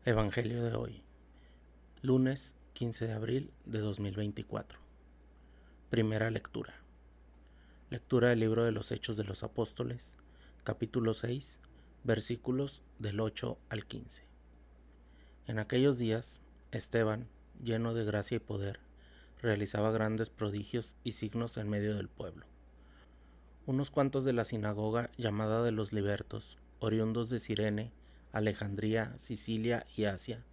Evangelio de hoy, lunes 15 de abril de 2024. Primera lectura. Lectura del libro de los Hechos de los Apóstoles, capítulo 6, versículos del 8 al 15. En aquellos días, Esteban, lleno de gracia y poder, realizaba grandes prodigios y signos en medio del pueblo. Unos cuantos de la sinagoga llamada de los libertos, oriundos de Cirene, Alejandría, Sicilia y Asia,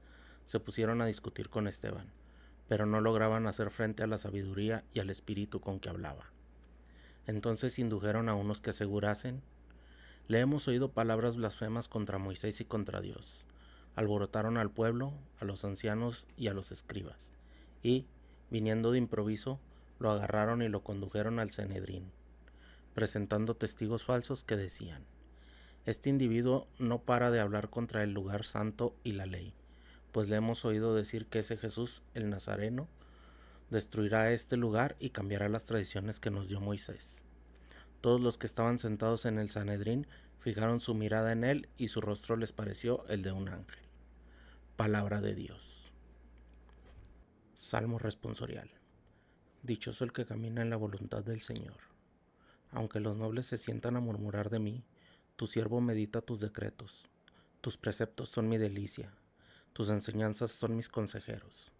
se pusieron a discutir con Esteban, pero no lograban hacer frente a la sabiduría y al espíritu con que hablaba. Entonces indujeron a unos que asegurasen: le hemos oído palabras blasfemas contra Moisés y contra Dios. Alborotaron al pueblo, a los ancianos y a los escribas, y, viniendo de improviso, lo agarraron y lo condujeron al Sanedrín, presentando testigos falsos que decían: este individuo no para de hablar contra el lugar santo y la ley, pues le hemos oído decir que ese Jesús, el Nazareno, destruirá este lugar y cambiará las tradiciones que nos dio Moisés. Todos los que estaban sentados en el Sanedrín fijaron su mirada en él y su rostro les pareció el de un ángel. Palabra de Dios. Salmo responsorial. Dichoso el que camina en la voluntad del Señor. Aunque los nobles se sientan a murmurar de mí, tu siervo medita tus decretos. Tus preceptos son mi delicia, tus enseñanzas son mis consejeros.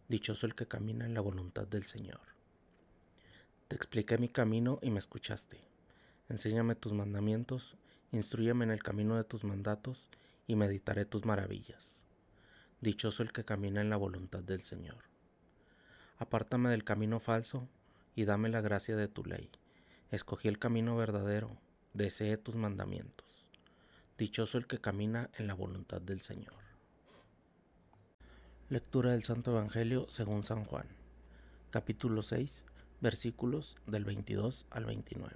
Dichoso el que camina en la voluntad del Señor. Te expliqué mi camino y me escuchaste. Enséñame tus mandamientos, instrúyeme en el camino de tus mandatos y meditaré tus maravillas. Dichoso el que camina en la voluntad del Señor. Apártame del camino falso y dame la gracia de tu ley. Escogí el camino verdadero, deseé tus mandamientos. Dichoso el que camina en la voluntad del Señor. Lectura del Santo Evangelio según San Juan, capítulo 6, versículos del 22 al 29.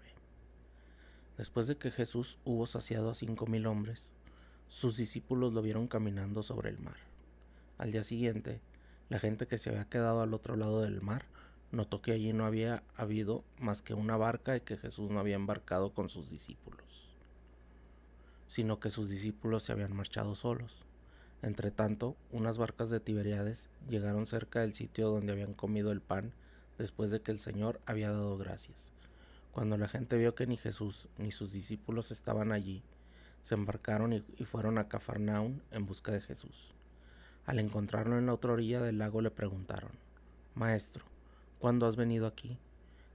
Después de que Jesús hubo saciado a 5,000 hombres, sus discípulos lo vieron caminando sobre el mar. Al día siguiente, la gente que se había quedado al otro lado del mar notó que allí no había habido más que una barca y que Jesús no había embarcado con sus discípulos, sino que sus discípulos se habían marchado solos. Entretanto, unas barcas de Tiberíades llegaron cerca del sitio donde habían comido el pan después de que el Señor había dado gracias. Cuando la gente vio que ni Jesús ni sus discípulos estaban allí, se embarcaron y fueron a Cafarnaún en busca de Jesús. Al encontrarlo en la otra orilla del lago le preguntaron: Maestro, ¿cuándo has venido aquí?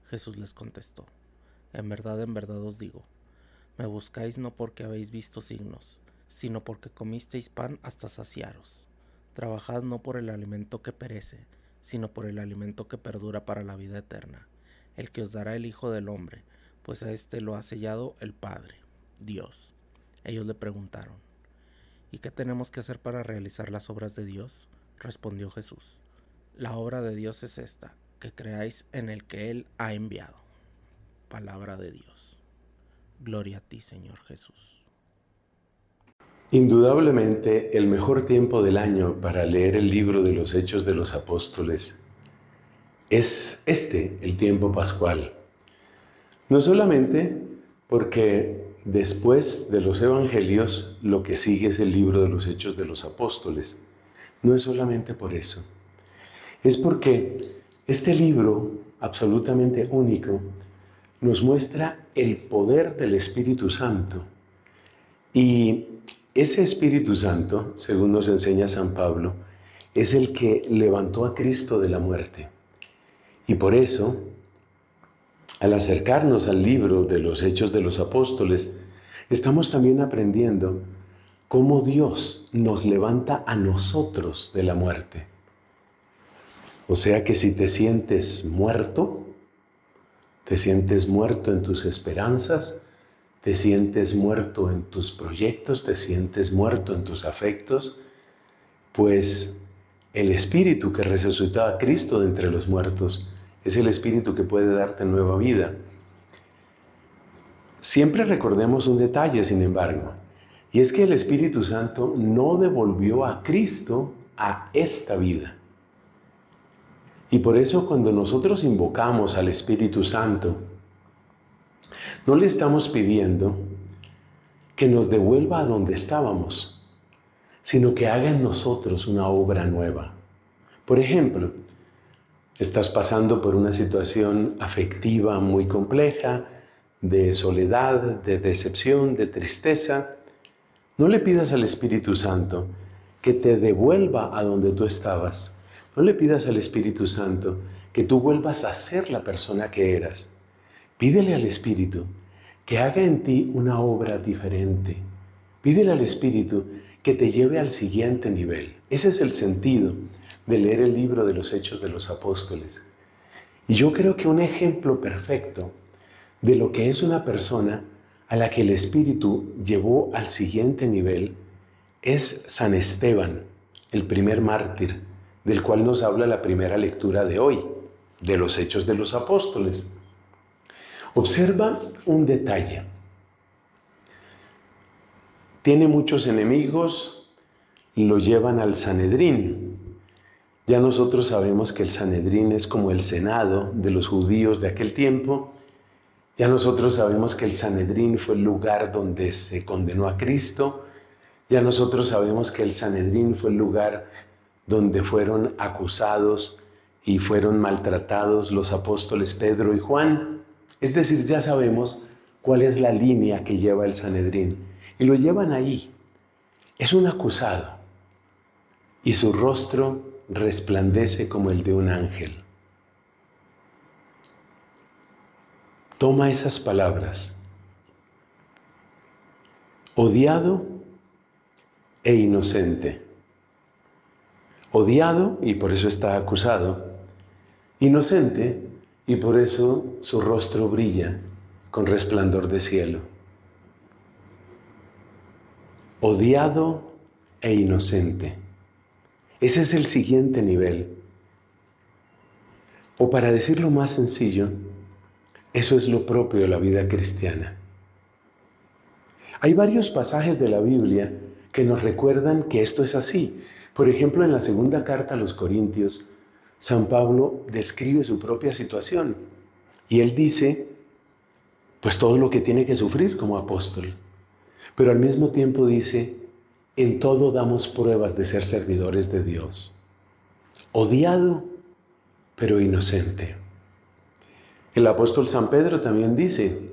Jesús les contestó: en verdad os digo, me buscáis no porque habéis visto signos, sino porque comisteis pan hasta saciaros. Trabajad no por el alimento que perece, sino por el alimento que perdura para la vida eterna, el que os dará el Hijo del Hombre, pues a éste lo ha sellado el Padre, Dios. Ellos le preguntaron: ¿y qué tenemos que hacer para realizar las obras de Dios? Respondió Jesús: la obra de Dios es esta, que creáis en el que Él ha enviado. Palabra de Dios. Gloria a ti, Señor Jesús. Indudablemente, el mejor tiempo del año para leer el libro de los Hechos de los Apóstoles es el tiempo pascual. No solamente porque después de los Evangelios lo que sigue es el libro de los Hechos de los Apóstoles. No es solamente por eso. Es porque este libro, absolutamente único, nos muestra el poder del Espíritu Santo. Y ese Espíritu Santo, según nos enseña San Pablo, es el que levantó a Cristo de la muerte. Y por eso, al acercarnos al libro de los Hechos de los Apóstoles, estamos también aprendiendo cómo Dios nos levanta a nosotros de la muerte. O sea que si te sientes muerto en tus esperanzas, te sientes muerto en tus proyectos, te sientes muerto en tus afectos, pues el Espíritu que resucitó a Cristo de entre los muertos es el Espíritu que puede darte nueva vida. Siempre recordemos un detalle, sin embargo, y es que el Espíritu Santo no devolvió a Cristo a esta vida. Y por eso cuando nosotros invocamos al Espíritu Santo, no le estamos pidiendo que nos devuelva a donde estábamos, sino que haga en nosotros una obra nueva. Por ejemplo, estás pasando por una situación afectiva muy compleja, de soledad, de decepción, de tristeza. No le pidas al Espíritu Santo que te devuelva a donde tú estabas. No le pidas al Espíritu Santo que tú vuelvas a ser la persona que eras. Pídele al Espíritu que haga en ti una obra diferente. Pídele al Espíritu que te lleve al siguiente nivel. Ese es el sentido de leer el libro de los Hechos de los Apóstoles. Y yo creo que un ejemplo perfecto de lo que es una persona a la que el Espíritu llevó al siguiente nivel es San Esteban, el primer mártir, del cual nos habla la primera lectura de hoy, de los Hechos de los Apóstoles. Observa un detalle. Tiene muchos enemigos, lo llevan al Sanedrín. Ya nosotros sabemos que el Sanedrín es como el Senado de los judíos de aquel tiempo. Ya nosotros sabemos que el Sanedrín fue el lugar donde se condenó a Cristo. Ya nosotros sabemos que el Sanedrín fue el lugar donde fueron acusados y fueron maltratados los apóstoles Pedro y Juan. Es decir, ya sabemos cuál es la línea que lleva el Sanedrín. Y lo llevan ahí. Es un acusado. Y su rostro resplandece como el de un ángel. Toma esas palabras. Odiado e inocente. Odiado y por eso está acusado. Inocente y por eso su rostro brilla con resplandor de cielo. Odiado e inocente. Ese es el siguiente nivel. O para decirlo más sencillo, eso es lo propio de la vida cristiana. Hay varios pasajes de la Biblia que nos recuerdan que esto es así. Por ejemplo, en la segunda carta a los Corintios, San Pablo describe su propia situación y él dice, pues todo lo que tiene que sufrir como apóstol. Pero al mismo tiempo dice, en todo damos pruebas de ser servidores de Dios. Odiado, pero inocente. El apóstol San Pedro también dice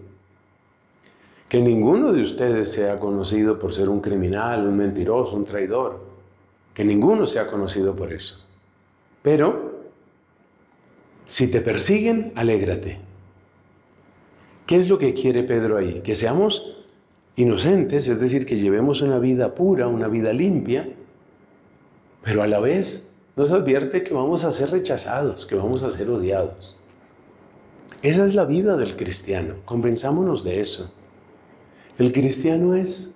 que ninguno de ustedes sea conocido por ser un criminal, un mentiroso, un traidor. Que ninguno sea conocido por eso. Pero, si te persiguen, alégrate. ¿Qué es lo que quiere Pedro ahí? Que seamos inocentes, es decir, que llevemos una vida pura, una vida limpia, pero a la vez nos advierte que vamos a ser rechazados, que vamos a ser odiados. Esa es la vida del cristiano, convenzámonos de eso. El cristiano es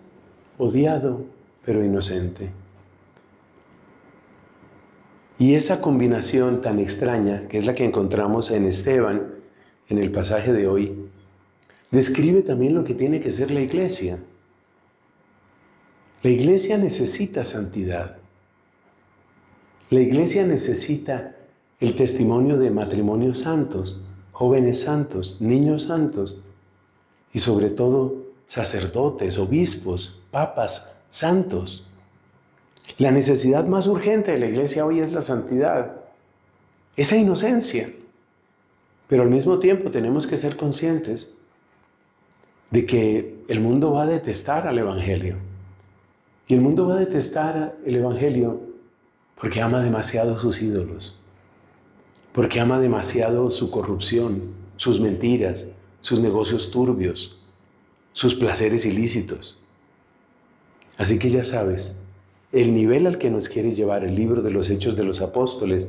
odiado, pero inocente. Y esa combinación tan extraña, que es la que encontramos en Esteban, en el pasaje de hoy, describe también lo que tiene que ser la iglesia. La iglesia necesita santidad. La iglesia necesita el testimonio de matrimonios santos, jóvenes santos, niños santos y sobre todo sacerdotes, obispos, papas santos. La necesidad más urgente de la iglesia hoy es la santidad, esa inocencia. Pero al mismo tiempo tenemos que ser conscientes de que el mundo va a detestar al Evangelio. Y el mundo va a detestar el Evangelio porque ama demasiado sus ídolos, porque ama demasiado su corrupción, sus mentiras, sus negocios turbios, sus placeres ilícitos. Así que ya sabes, el nivel al que nos quiere llevar el libro de los Hechos de los Apóstoles,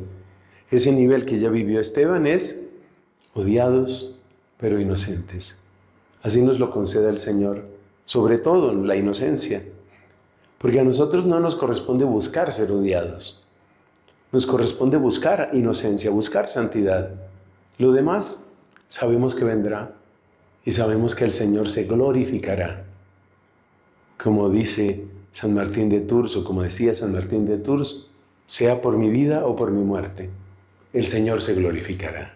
ese nivel que ya vivió Esteban es odiados pero inocentes. Así nos lo conceda el Señor, sobre todo en la inocencia, porque a nosotros no nos corresponde buscar ser odiados, nos corresponde buscar inocencia, buscar santidad. Lo demás sabemos que vendrá y sabemos que el Señor se glorificará. Como dice San Martín de Tours, o como decía San Martín de Tours, sea por mi vida o por mi muerte, el Señor se glorificará.